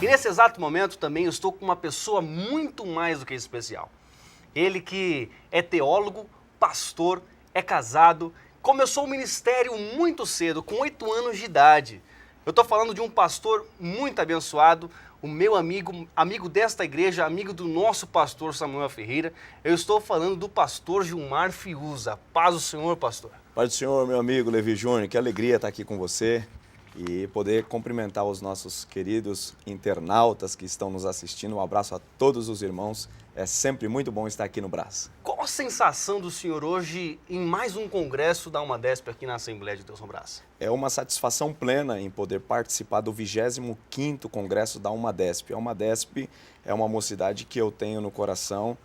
E nesse exato momento também eu estou com uma pessoa muito mais do que especial. Ele que é teólogo, pastor, é casado, começou o ministério muito cedo, com 8 anos de idade. Eu estou falando de um pastor muito abençoado, o meu amigo desta igreja, amigo do nosso pastor Samuel Ferreira. Eu estou falando do pastor Gilmar Fiuza. Paz do Senhor, pastor. Paz do Senhor, meu amigo Levi Júnior, que alegria estar aqui com você e poder cumprimentar os nossos queridos internautas que estão nos assistindo. Um abraço a todos os irmãos, é sempre muito bom estar aqui no Brás. Qual a sensação do senhor hoje em mais um congresso da Almadesp aqui na Assembleia de Deus no Brás? É uma satisfação plena em poder participar do 25º Congresso da Almadesp. A Almadesp é uma mocidade que eu tenho no coração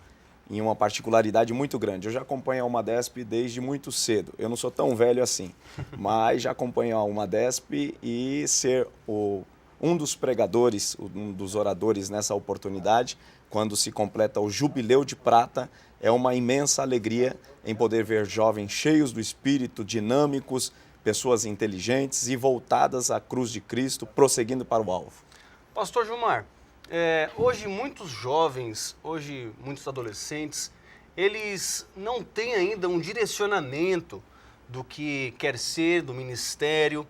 em uma particularidade muito grande. Eu já acompanho a Almadesp desde muito cedo. Eu não sou tão velho assim, mas já acompanho a Almadesp e ser um dos pregadores, um dos oradores nessa oportunidade, quando se completa o Jubileu de Prata, é uma imensa alegria em poder ver jovens cheios do Espírito, dinâmicos, pessoas inteligentes e voltadas à cruz de Cristo, prosseguindo para o alvo. Pastor Gilmar, hoje muitos jovens, hoje muitos adolescentes, eles não têm ainda um direcionamento do que quer ser, do ministério.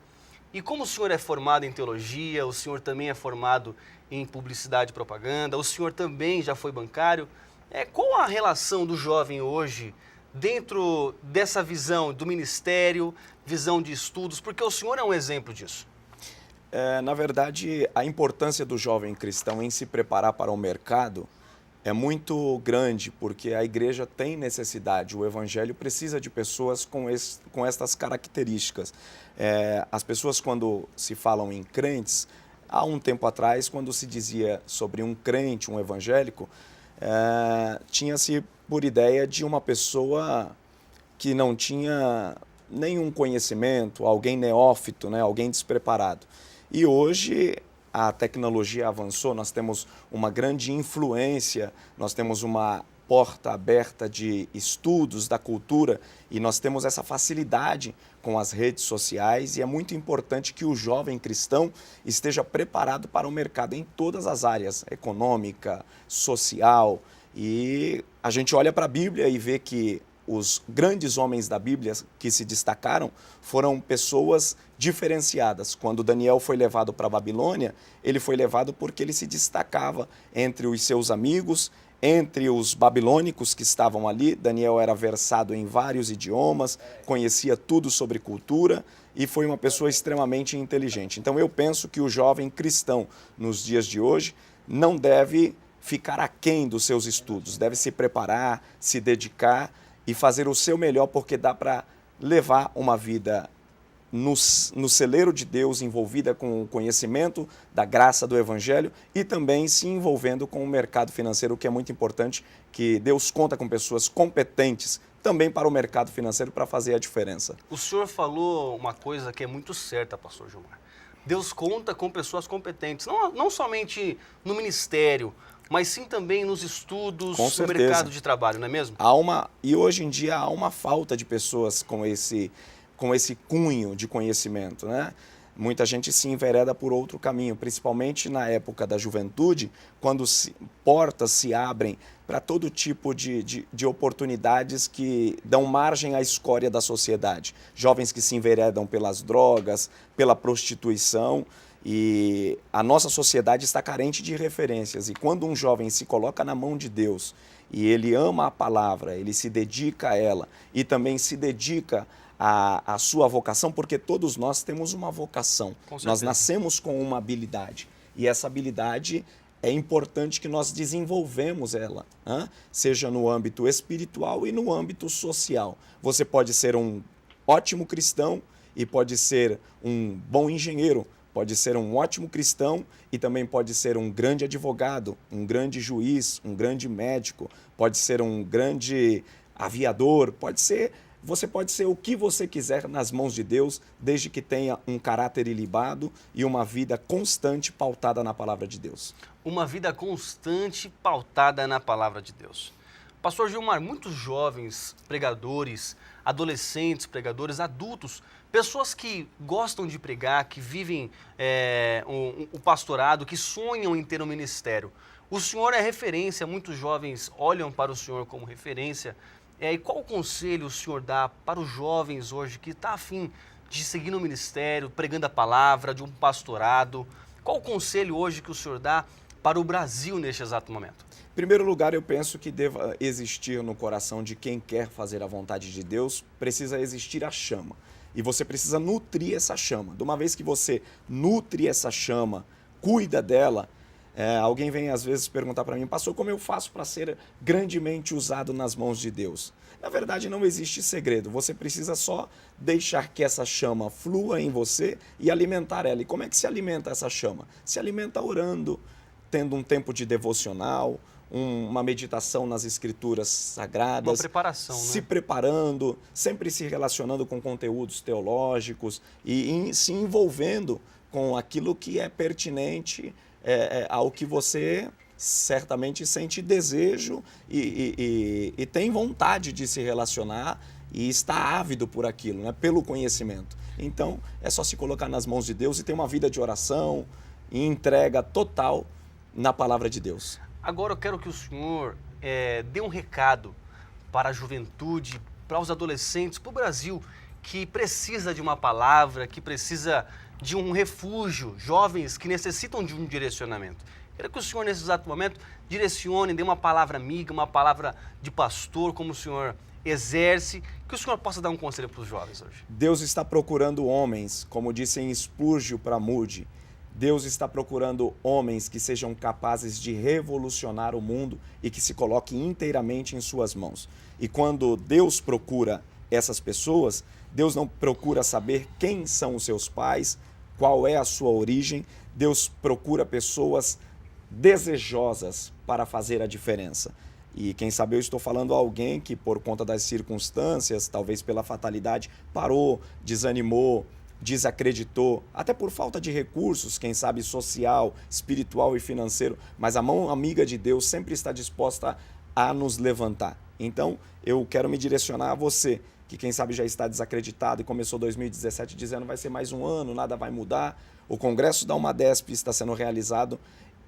E como o senhor é formado em teologia, o senhor também é formado em publicidade e propaganda, o senhor também já foi bancário, qual a relação do jovem hoje dentro dessa visão do ministério, visão de estudos, porque o senhor é um exemplo disso? Na verdade, a importância do jovem cristão em se preparar para o mercado é muito grande, porque a igreja tem necessidade, o evangelho precisa de pessoas com estas características. As pessoas, quando se falam em crentes, há um tempo atrás, quando se dizia sobre um crente, um evangélico, tinha-se por ideia de uma pessoa que não tinha nenhum conhecimento, alguém neófito, né, alguém despreparado. E hoje a tecnologia avançou, nós temos uma grande influência, nós temos uma porta aberta de estudos da cultura e nós temos essa facilidade com as redes sociais e é muito importante que o jovem cristão esteja preparado para o mercado em todas as áreas, econômica, social, e a gente olha para a Bíblia e vê que os grandes homens da Bíblia que se destacaram foram pessoas diferenciadas. Quando Daniel foi levado para a Babilônia, ele foi levado porque ele se destacava entre os seus amigos, entre os babilônicos que estavam ali. Daniel era versado em vários idiomas, conhecia tudo sobre cultura e foi uma pessoa extremamente inteligente. Então eu penso que o jovem cristão nos dias de hoje não deve ficar aquém dos seus estudos, deve se preparar, se dedicar e fazer o seu melhor, porque dá para levar uma vida no celeiro de Deus, envolvida com o conhecimento da graça do Evangelho e também se envolvendo com o mercado financeiro, que é muito importante, que Deus conta com pessoas competentes também para o mercado financeiro para fazer a diferença. O senhor falou uma coisa que é muito certa, pastor Gilmar. Deus conta com pessoas competentes, não somente no ministério, mas sim também nos estudos, no mercado de trabalho, não é mesmo? E hoje em dia há uma falta de pessoas com esse cunho de conhecimento, né? Muita gente se envereda por outro caminho, principalmente na época da juventude, quando portas se abrem para todo tipo de oportunidades que dão margem à escória da sociedade. Jovens que se enveredam pelas drogas, pela prostituição, e a nossa sociedade está carente de referências. E quando um jovem se coloca na mão de Deus e ele ama a palavra, ele se dedica a ela e também se dedica à sua vocação, porque todos nós temos uma vocação. Nós nascemos com uma habilidade e essa habilidade é importante que nós desenvolvemos ela, seja no âmbito espiritual e no âmbito social. Você pode ser um ótimo cristão e pode ser um bom engenheiro, pode ser um ótimo cristão e também pode ser um grande advogado, um grande juiz, um grande médico, pode ser um grande aviador, você pode ser o que você quiser nas mãos de Deus, desde que tenha um caráter ilibado e uma vida constante pautada na palavra de Deus. Uma vida constante pautada na palavra de Deus. Pastor Gilmar, muitos jovens pregadores, adolescentes pregadores, adultos, pessoas que gostam de pregar, que vivem o pastorado, que sonham em ter um ministério. O senhor é referência, muitos jovens olham para o senhor como referência. E qual conselho o senhor dá para os jovens hoje que está afim de seguir no ministério, pregando a palavra, de um pastorado? Qual o conselho hoje que o senhor dá para o Brasil neste exato momento? Em primeiro lugar, eu penso que deva existir no coração de quem quer fazer a vontade de Deus, precisa existir a chama. E você precisa nutrir essa chama. De uma vez que você nutre essa chama, cuida dela, alguém vem às vezes perguntar para mim, pastor, como eu faço para ser grandemente usado nas mãos de Deus? Na verdade, não existe segredo. Você precisa só deixar que essa chama flua em você e alimentar ela. E como é que se alimenta essa chama? Se alimenta orando, tendo um tempo de devocional, uma meditação nas escrituras sagradas. Uma preparação, se né? preparando, sempre se relacionando com conteúdos teológicos e se envolvendo com aquilo que é pertinente ao que você certamente sente desejo e tem vontade de se relacionar e está ávido por aquilo, né? Pelo conhecimento. Então, é só se colocar nas mãos de Deus e ter uma vida de oração e entrega total na palavra de Deus. Agora eu quero que o senhor dê um recado para a juventude, para os adolescentes, para o Brasil, que precisa de uma palavra, que precisa de um refúgio, jovens que necessitam de um direcionamento. Quero que o senhor, nesse exato momento, direcione, dê uma palavra amiga, uma palavra de pastor, como o senhor exerce, que o senhor possa dar um conselho para os jovens hoje. Deus está procurando homens, como disse em Spurgeon para Moody, Deus está procurando homens que sejam capazes de revolucionar o mundo e que se coloquem inteiramente em suas mãos. E quando Deus procura essas pessoas, Deus não procura saber quem são os seus pais, qual é a sua origem, Deus procura pessoas desejosas para fazer a diferença. E quem sabe eu estou falando a alguém que por conta das circunstâncias, talvez pela fatalidade, parou, desanimou, desacreditou, até por falta de recursos, quem sabe social, espiritual e financeiro, mas a mão amiga de Deus sempre está disposta a nos levantar. Então, eu quero me direcionar a você, que quem sabe já está desacreditado e começou 2017 dizendo vai ser mais um ano, nada vai mudar. O Congresso da Umadesp está sendo realizado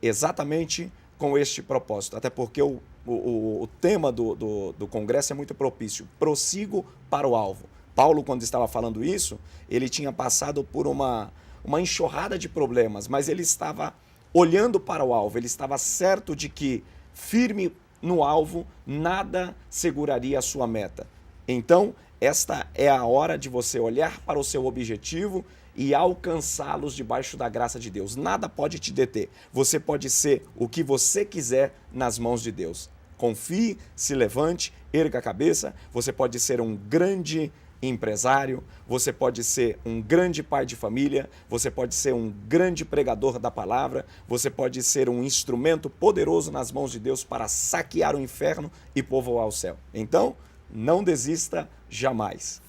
exatamente com este propósito, até porque o tema do Congresso é muito propício, prossigo para o alvo. Paulo, quando estava falando isso, ele tinha passado por uma enxurrada de problemas, mas ele estava olhando para o alvo, ele estava certo de que, firme no alvo, nada seguraria a sua meta. Então, esta é a hora de você olhar para o seu objetivo e alcançá-los debaixo da graça de Deus. Nada pode te deter. Você pode ser o que você quiser nas mãos de Deus. Confie, se levante, erga a cabeça. Você pode ser um grande empresário, você pode ser um grande pai de família, você pode ser um grande pregador da palavra, você pode ser um instrumento poderoso nas mãos de Deus para saquear o inferno e povoar o céu. Então, não desista jamais.